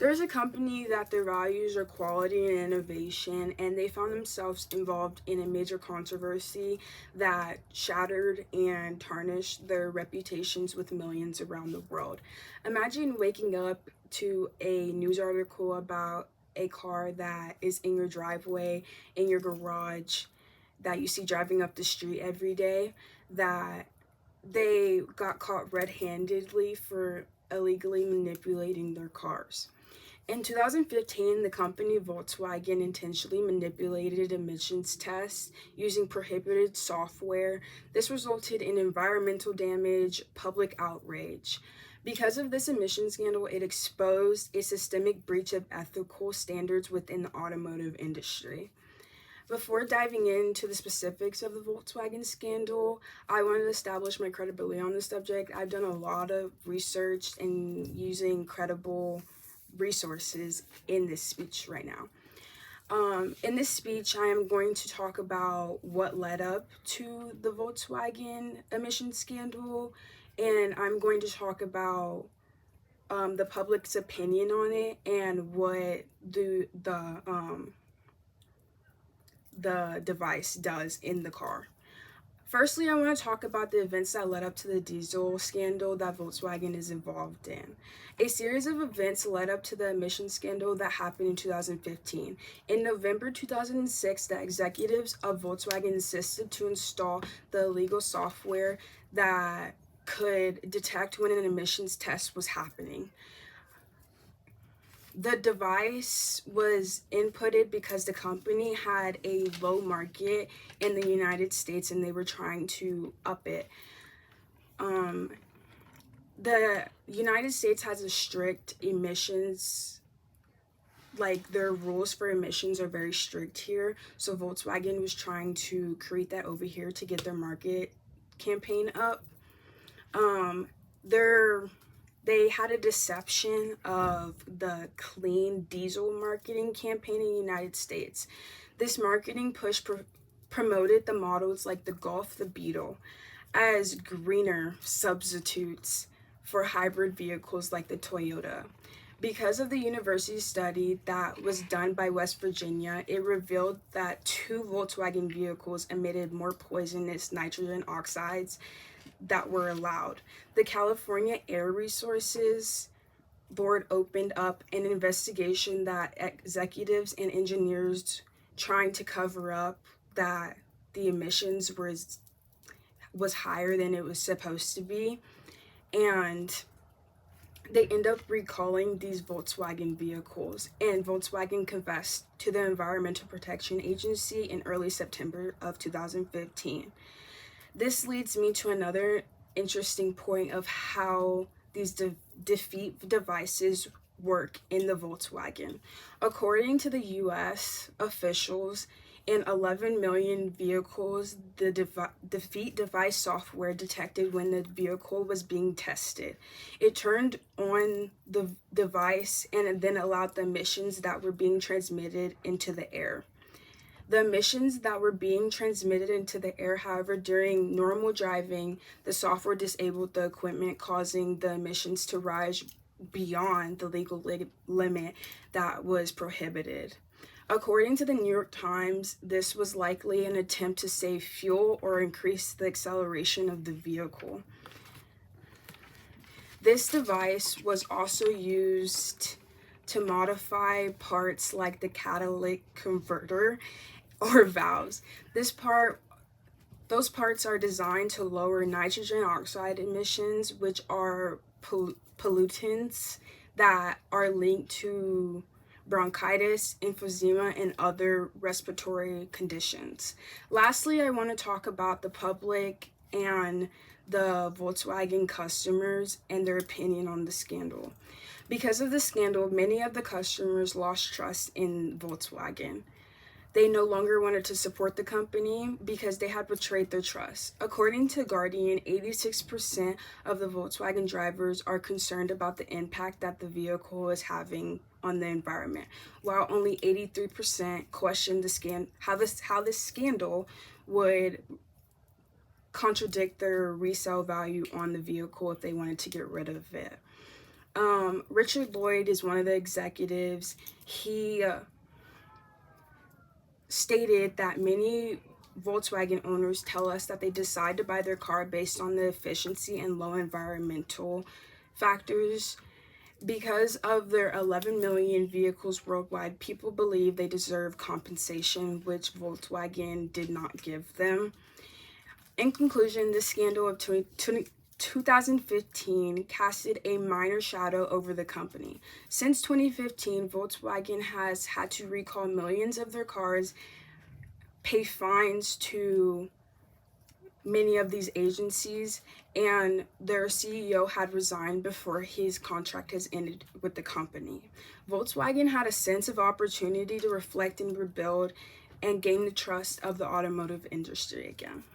There's a company that their values are quality and innovation, and they found themselves involved in a major controversy that shattered and tarnished their reputations with millions around the world. Imagine waking up to a news article about a car that is in your driveway, in your garage, that you see driving up the street every day, that they got caught red-handedly for illegally manipulating their cars. In 2015, the company Volkswagen intentionally manipulated emissions tests using prohibited software. This resulted in environmental damage, public outrage. Because of this emission scandal, it exposed a systemic breach of ethical standards within the automotive industry. Before diving into the specifics of the Volkswagen scandal, I wanted to establish my credibility on the subject. I've done a lot of research and using credible resources in this speech right now. In this speech, I am going to talk about what led up to the Volkswagen emission scandal, and I'm going to talk about the public's opinion on it and what the device does in the car. Firstly, I want to talk about the events that led up to the diesel scandal that Volkswagen is involved in. A series of events led up to the emissions scandal that happened in 2015. In November 2006, the executives of Volkswagen insisted to install the illegal software that could detect when an emissions test was happening. The device was inputted because the company had a low market in the United States and they were trying to up it. The United States has a strict emissions, like their rules for emissions are very strict here. So Volkswagen was trying to create that over here to get their market campaign up. They had a deception of the clean diesel marketing campaign in the United States. This marketing push promoted the models like the Golf, the Beetle, as greener substitutes for hybrid vehicles like the Toyota. Because of the university study that was done by West Virginia, it revealed that 2 Volkswagen vehicles emitted more poisonous nitrogen oxides that were allowed. The California Air Resources Board opened up an investigation that executives and engineers trying to cover up that the emissions was higher than it was supposed to be, and they end up recalling these Volkswagen vehicles, and Volkswagen confessed to the Environmental Protection Agency in early September of 2015. This leads me to another interesting point of how these defeat devices work in the Volkswagen. According to the US officials, in 11 million vehicles, the defeat device software detected when the vehicle was being tested. It turned on the device and then allowed the emissions that were being transmitted into the air. The emissions that were being transmitted into the air, however, during normal driving, the software disabled the equipment, causing the emissions to rise beyond the legal limit that was prohibited. According to the New York Times, this was likely an attempt to save fuel or increase the acceleration of the vehicle. This device was also used to modify parts like the catalytic converter or valves. Those parts are designed to lower nitrogen oxide emissions, which are pollutants that are linked to bronchitis, emphysema, and other respiratory conditions. Lastly, I want to talk about the public and the Volkswagen customers and their opinion on the scandal. Because of the scandal, many of the customers lost trust in Volkswagen. They no longer wanted to support the company because they had betrayed their trust. According to Guardian, 86% of the Volkswagen drivers are concerned about the impact that the vehicle is having on the environment, while only 83% questioned how this scandal would contradict their resale value on the vehicle if they wanted to get rid of it. Richard Lloyd is one of the executives. He stated that many Volkswagen owners tell us that they decide to buy their car based on the efficiency and low environmental factors. Because of their 11 million vehicles worldwide, people believe they deserve compensation, which Volkswagen did not give them. In conclusion, this scandal of 2015 casted a minor shadow over the company. Since 2015, Volkswagen has had to recall millions of their cars, pay fines to many of these agencies, and their CEO had resigned before his contract has ended with the company. Volkswagen had a sense of opportunity to reflect and rebuild and gain the trust of the automotive industry again.